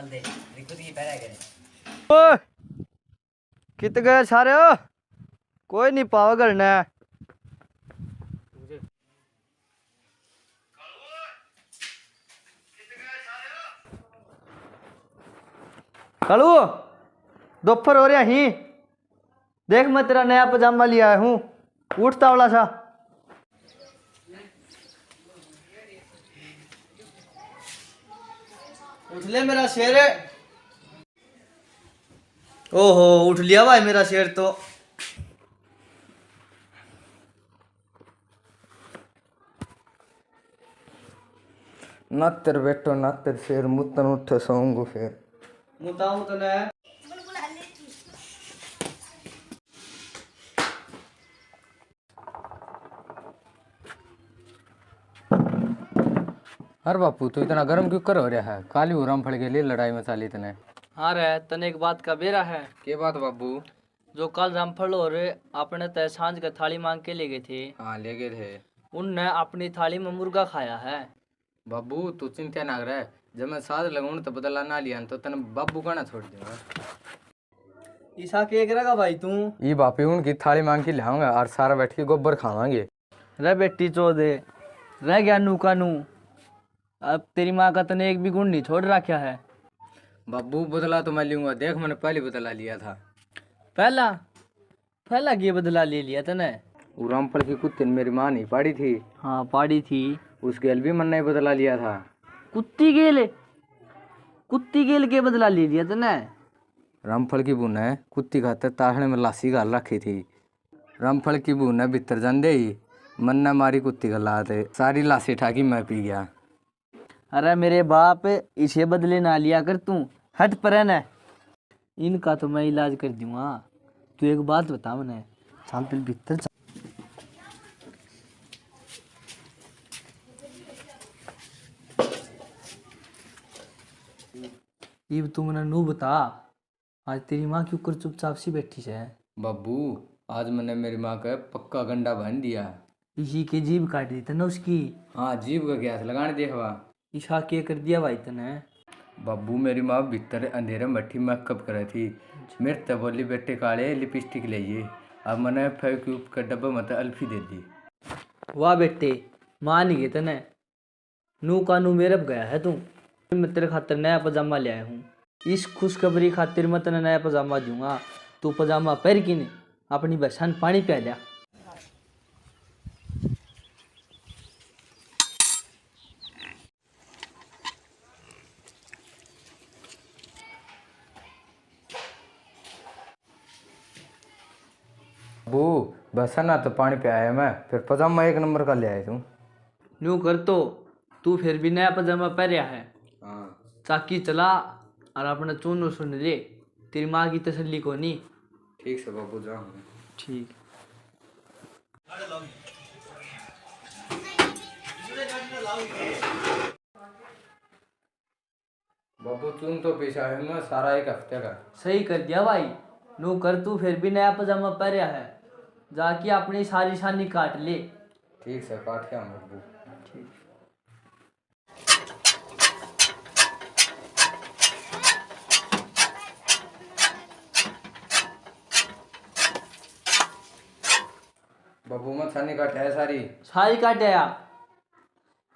दे दिक्कत की पैदा करे। ओए कित गए सारे हो? कोई नहीं पावा करना है। कालू दोपहर हो रहा ही, देख मैं तेरा नया पजामा लिया आया हूँ, उठता वाला सा। उठ ले मेरा शेर। ओहो उठ लिया भाई मेरा शेर तो। ना तेरे बेटो ना तेरे शेर मुतन उठे सोऊंगू फिर मुता मुतन है। अरे बापू तू इतना गर्म क्यों कर हो रहा है? काली उराम फड़ के लिए लड़ाई मचा ली तने। हाँ रे तने एक बात का बेरा है। के बात बाबू? जो कल रामफल और अपने तय सांझ का थाली मांग के ले गए थे। हाँ ले गए थे। उनने अपनी थाली में मुर्गा खाया है। बाबू तू चिंता ना करे, जब मैं साथ लगूं तो बदला ना लिया तो तने बाबू का ना छोड़ दूंगा। ईसा के करेगा भाई तू? ये बापी उनकी थाली मांग के लाऊंगा और सारा बैठ के गोबर खावांगे। रे बेटी चौदे रह गया नू का नू, अब तेरी माँ का तने एक भी गुण नहीं छोड़ रखा है। बाबू बदला तो मैं लूंगा, देख मैंने पहले बदला लिया था। पहला पहला ये बदला ले लिया तने? वो रामफल की कुत्ते ने मेरी माँ नहीं पाड़ी थी। हाँ पाड़ी थी। उस गेल भी मैंने बदला लिया था। कुत्ती गेल के बदला ले लिया तने? रामफल की बून ने कुत्ती खातर ताहने में लासी गाल रखी थी। रामफल की बून ने भीतर जान दे ही मन ने मारी कुत्ती का लाते सारी लाशी ठाकी मैं पी गया। अरे मेरे बाप इसे बदले ना लिया कर तू, हट पर न। इनका तो मैं इलाज कर दूंगा। तू एक बात बता मने, चल फिर भीतर चल। ये तू मने नू बता, आज तेरी माँ क्यों कर चुपचाप सी बैठी है? बाबू आज मैंने मेरी माँ का पक्का गंडा बांध दिया। इसी की जीभ काट दी तने उसकी। हाँ जीभ का गैस लगाने देखवा। ईशा के कर दिया भाई तने? बाबू मेरी माँ भीतर अंधेरे मट्टी मेकअप करे थी। मेरे तब बोली बेटे काले लिपस्टिक ले, अब मैंने फेविक्विक का डब्बा मत अल्फी दे दी। वाह बेटे मान गए तने, नू का नू मेरे अब गया है तू। मैं तेरे खातिर नया पजामा ले आया हूँ, इस खुशखबरी खातिर मैं तेने नया पजामा दूंगा। तू पजामा पहन के ने अपनी बहन पानी पिया लिया। बाबू बस ना तो पानी पे आया मैं, फिर पजामा एक नंबर का ले आया तू। न्यू कर तो तू फिर भी नया पजामा पहन है। हाँ चाकी चला और अपना चूनो सुन ले, तेरी माँ की तसल्ली को नहीं। ठीक से बाबू जाऊँ। ठीक। बाबू चुन तो पीछा है मैं सारा एक हफ्ते का। सही कर दिया भाई। नू कर तू फिर भी नया पजामा पहन है, जाके अपनी सारी शानी काट ले। ठीक से काट के आऊँ बाबू। ठीक। बाबू मैं छानी काट है सारी। सारी काटे या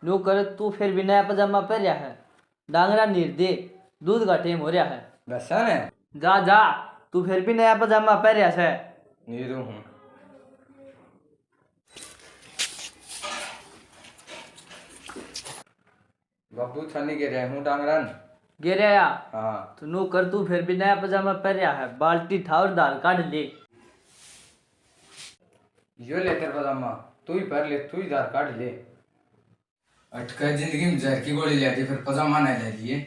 नो कर तू फिर भी नया पजामा पहन है, डांगरा नीर दे, दूध का टेम हो रहा है। बसा ने जा जा तू फिर भी नया पजामा पहन है। नीरू हूँ। बाबू छानी के रहे हूँ डांगरन गिरे या हाँ। तो नो कर तू फिर भी नया पजामा पहन है, बाल्टी ठावर दाल काट ले। यो ले तेरे पजामा, तू ही पहन ले, तू ही दार काट ले। अटका जिंदगी में जहर की गोली ले दी, फिर पजामा नहीं ले लिए।